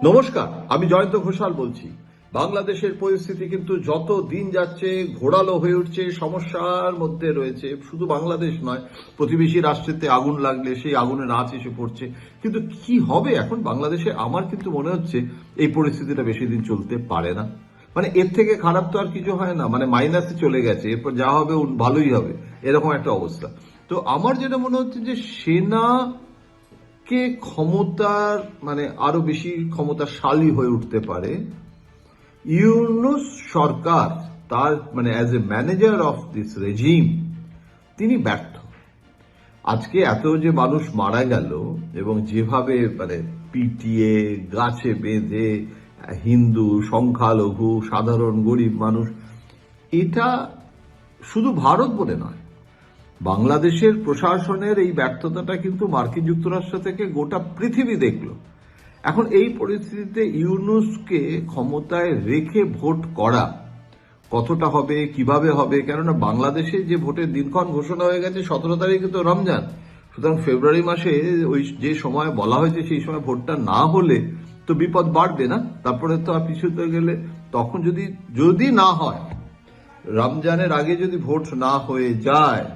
নমস্কার, আমি জয়ন্ত ঘোষাল বলছি। বাংলাদেশের পরিস্থিতি কিন্তু যত দিন যাচ্ছে ঘোরালো হয়ে উঠছে, সমস্যার মধ্যে রয়েছে। শুধু বাংলাদেশ নয়, প্রতিবেশী রাষ্ট্রেতে আগুন লাগলে সেই আগুনের আঁচ এসে পড়ছে। কিন্তু কি হবে এখন বাংলাদেশে? আমার কিন্তু মনে হচ্ছে এই পরিস্থিতিটা বেশি দিন চলতে পারে না। মানে এর থেকে খারাপ তো আর কিছু হয় না, মানে মাইনাসে চলে গেছে, এরপর যা হবে ভালোই হবে, এরকম একটা অবস্থা। তো আমার যেটা মনে হচ্ছে যে সেনা কে ক্ষমতার মানে আরো বেশি ক্ষমতাশালী হয়ে উঠতে পারে ইউনূস সরকার। তার মানে as a manager of this regime তিনি ব্যর্থ। আজকে এত যে মানুষ মারা গেল এবং যেভাবে মানে পিটিয়ে গাছে বেঁধে হিন্দু, সংখ্যালঘু, সাধারণ গরিব মানুষ, এটা শুধু ভারত বলে নয়, বাংলাদেশের প্রশাসনের এই ব্যর্থতাটা কিন্তু মার্কিন যুক্তরাষ্ট্র থেকে গোটা পৃথিবী দেখল। এখন এই পরিস্থিতিতে ইউনূসকে ক্ষমতায় রেখে ভোট করা কতটা হবে, কিভাবে হবে? কেননা বাংলাদেশে যে ভোটের দিনক্ষণ ঘোষণা হয়ে গেছে 17 তারিখে তো রমজান, সুতরাং ফেব্রুয়ারি মাসে ওই যে সময় বলা হয়েছে সেই সময় ভোটটা না হলে তো বিপদ বাড়বে না। তারপরে তো আর পিছুতে গেলে তখন যদি যদি না হয়, রমজানের আগে যদি ভোট না হয়ে যায়,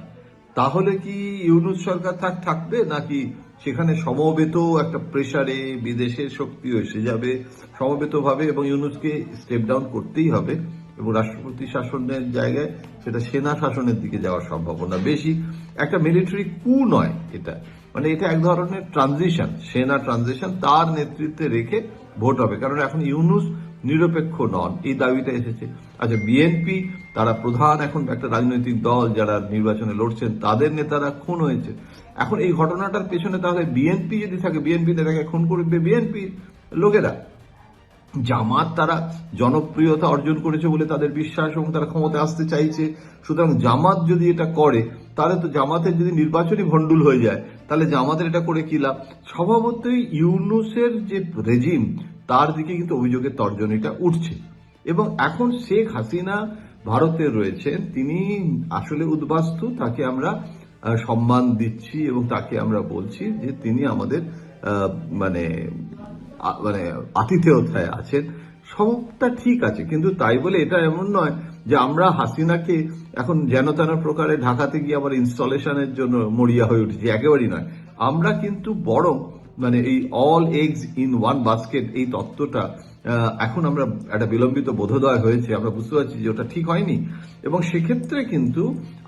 তাহলে কি ইউনূস সরকার থাকবে নাকি সেখানে সমবেত একটা প্রেসারে বিদেশের শক্তিও এসে যাবে সমবেতভাবে, এবং ইউনূসকে স্টেপ ডাউন করতেই হবে এবং রাষ্ট্রপতি শাসনের জায়গায় সেটা সেনা শাসনের দিকে যাওয়ার সম্ভাবনা বেশি। একটা মিলিটারি কু নয় এটা, মানে এটা এক ধরনের ট্রানজিশন, সেনা ট্রানজিশন, তার নেতৃত্বে রেখে ভোট হবে। কারণ এখন ইউনূস নিরপেক্ষ নন, এই দাবিটা এসেছে। আচ্ছা, বিএনপি তারা প্রধান এখন একটা রাজনৈতিক দল, যারা নির্বাচনে লড়ছেন তাদের নেতারা খুন হয়েছে। এখন এই ঘটনাটার পেছনে তাহলে বিএনপি যদি থাকে, বিএনপি নেতাকে খুন করবে বিএনপি লোকেরা। জামাত তারা জনপ্রিয়তা অর্জন করেছে বলে তাদের বিশ্বাস এবং তারা ক্ষমতায় আসতে চাইছে, সুতরাং জামাত যদি এটা করে তাহলে তো জামাতের যদি নির্বাচনী ভণ্ডুল হয়ে যায় তাহলে জামাতের এটা করে কি লাভ? স্বভাবতই ইউনূসের যে রেজিম তার দিকে কিন্তু অভিযোগের তর্জনীটা উঠছে। এবং এখন শেখ হাসিনা ভারতে রয়েছেন, তিনি আসলে উদ্বাস্তু, তাকে আমরা সম্মান দিচ্ছি এবং তাকে আমরা বলছি যে তিনি আমাদের মানে মানে আতিথেয়তায় আছেন, সবটা ঠিক আছে। কিন্তু তাই বলে এটা এমন নয় যে আমরা হাসিনাকে এখন যেন তেন প্রকারে ঢাকাতে গিয়ে আবার ইনস্টলেশনের জন্য মরিয়া হয়ে উঠেছি, একেবারেই নয়। আমরা কিন্তু বরং মানে এই all eggs in one basket, এই তত্ত্বটা এখন আমরা একটা বিলম্বিত বোধোদয় হয়েছে, আমরা বুঝতে পারছি যে ওটা ঠিক হয়নি। এবং সেক্ষেত্রে কিন্তু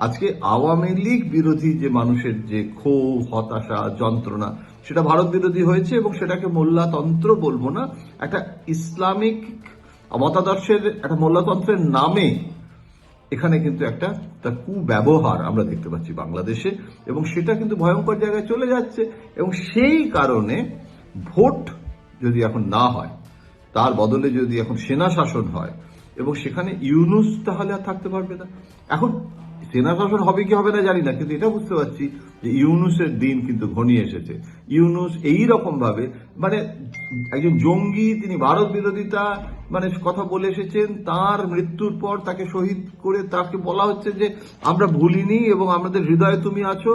আজকে আওয়ামী লীগ বিরোধী যে মানুষের যে ক্ষোভ, হতাশা, যন্ত্রণা, সেটা ভারত বিরোধী হয়েছে এবং সেটাকে মোল্লাতন্ত্র বলবো না, একটা ইসলামিক মতাদর্শের একটা মোল্লাতন্ত্রের নামে এখানে কিন্তু একটা তার কুব্যবহার আমরা দেখতে পাচ্ছি বাংলাদেশে, এবং সেটা কিন্তু ভয়ঙ্কর জায়গায় চলে যাচ্ছে। এবং সেই কারণে ভোট যদি এখন না হয়, তার বদলে যদি এখন সেনা শাসন হয় এবং সেখানে ইউনূস তাহলে আর থাকতে পারবে না। এখন সেনা শাসন হবে কি হবে না জানি না, কিন্তু এটা বুঝতে পারছি যে ইউনূসের দিন কিন্তু ঘনিয়ে এসেছে। ইউনূস এইরকম ভাবে মানে একজন জঙ্গি, তিনি ভারত বিরোধিতা মানে কথা বলে এসেছেন, তার মৃত্যুর পর তাকে শহীদ করে তাকে বলা হচ্ছে যে আমরা ভুলিনি এবং আমাদের হৃদয়ে তুমি আছো,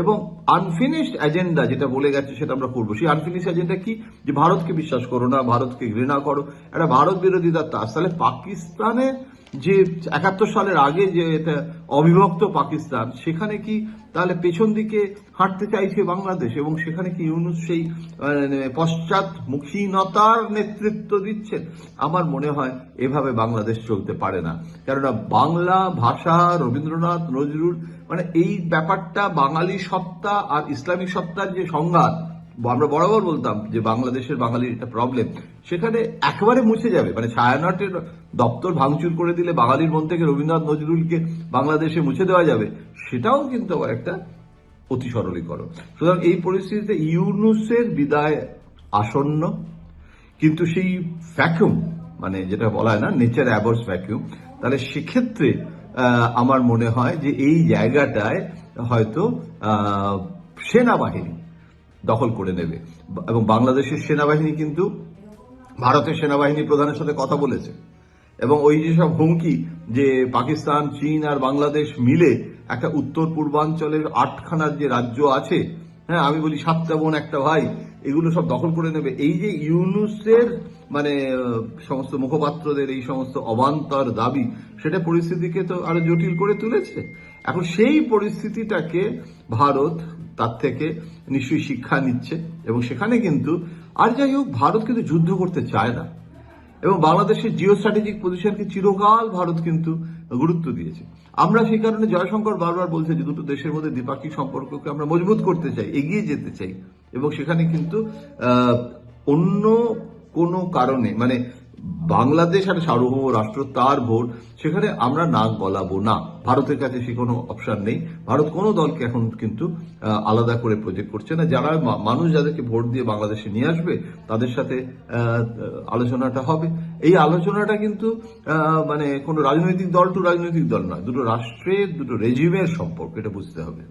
এবং আনফিনিশড এজেন্ডা যেটা বলে গেছে সেটা আমরা করবো। সেই আনফিনিশড এজেন্ডা কি? যে ভারতকে বিশ্বাস করো না, ভারতকে ঘৃণা করো, একটা ভারত বিরোধিতার তাস। তাহলে পাকিস্তানে যে 71 সালের আগে যে এটা অবিভক্ত পাকিস্তান, সেখানে কি তাহলে পেছন দিকে হাঁটতে চাইছে বাংলাদেশ, এবং সেখানে কি ইউনূস সেই পশ্চাৎমুখীনতার নেতৃত্ব দিচ্ছেন? আমার মনে হয় এভাবে বাংলাদেশ চলতে পারে না। কেননা বাংলা ভাষা, রবীন্দ্রনাথ, নজরুল, মানে এই ব্যাপারটা বাঙালি সত্তা আর ইসলামিক সত্তার যে সংঘাত, আমরা বরাবর বলতাম যে বাংলাদেশের বাঙালির একটা প্রবলেম, সেখানে একেবারে মুছে যাবে। মানে ছায়ানটের দপ্তর ভাঙচুর করে দিলে বাঙালির মন থেকে রবীন্দ্রনাথ, নজরুলকে বাংলাদেশে মুছে দেওয়া যাবে, সেটাও কিন্তু আবার একটা অতি সরলীকরণ। সুতরাং এই পরিস্থিতিতে ইউনূসের বিদায় আসন্ন, কিন্তু সেই ভ্যাকুম, মানে যেটা বলা হয় না নেচার অ্যাবর্স ভ্যাকুম, তাহলে সেক্ষেত্রে আমার মনে হয় যে এই জায়গাটায় হয়তো সেনাবাহিনী দখল করে নেবে। এবং বাংলাদেশের সেনাবাহিনী কিন্তু ভারতের সেনাবাহিনী প্রধানের সাথে কথা বলেছে, এবং ওই যেসব হুমকি যে পাকিস্তান, চীন আর বাংলাদেশ মিলে একটা উত্তর পূর্বাঞ্চলের 8খানা যে রাজ্য আছে, হ্যাঁ, আমি বলি 7টা বোন একটা ভাই, এগুলো সব দখল করে নেবে। এই যে ইউনূসের মানে সমস্ত মুখপাত্রদের এই সমস্ত অবান্তর দাবি, সেটা পরিস্থিতিকে তো আরো জটিল করে তুলেছে। এখন সেই পরিস্থিতিটাকে ভারত তার থেকে নিশ্চয়ই শিক্ষা নিচ্ছে, এবং সেখানে কিন্তু আর যাই হোক ভারত কিন্তু যুদ্ধ করতে চায় না, এবং বাংলাদেশের জিও স্ট্র্যাটেজিক পজিশনকে চিরকাল ভারত কিন্তু গুরুত্ব দিয়েছে। আমরা সেই কারণে জয়শঙ্কর বারবার বলছে যে দুটো দেশের মধ্যে দ্বিপাক্ষিক সম্পর্ককে আমরা মজবুত করতে চাই, এগিয়ে যেতে চাই, এবং সেখানে কিন্তু অন্য কোনো কারণে মানে বাংলাদেশ একটা সার্বভৌম রাষ্ট্র, তার ভোট, সেখানে আমরা নাক গলাবো না। ভারতের কাছে সে কোনো অপশন নেই। ভারত কোনো দলকে এখন কিন্তু আলাদা করে প্রজেক্ট করছে না। যারা মানুষ যাদেরকে ভোট দিয়ে বাংলাদেশে নিয়ে আসবে তাদের সাথে আলোচনাটা হবে। এই আলোচনাটা কিন্তু মানে কোনো রাজনৈতিক দল টু রাজনৈতিক দল নয়, দুটো রাষ্ট্রের দুটো রেজিমের সম্পর্ক, এটা বুঝতে হবে।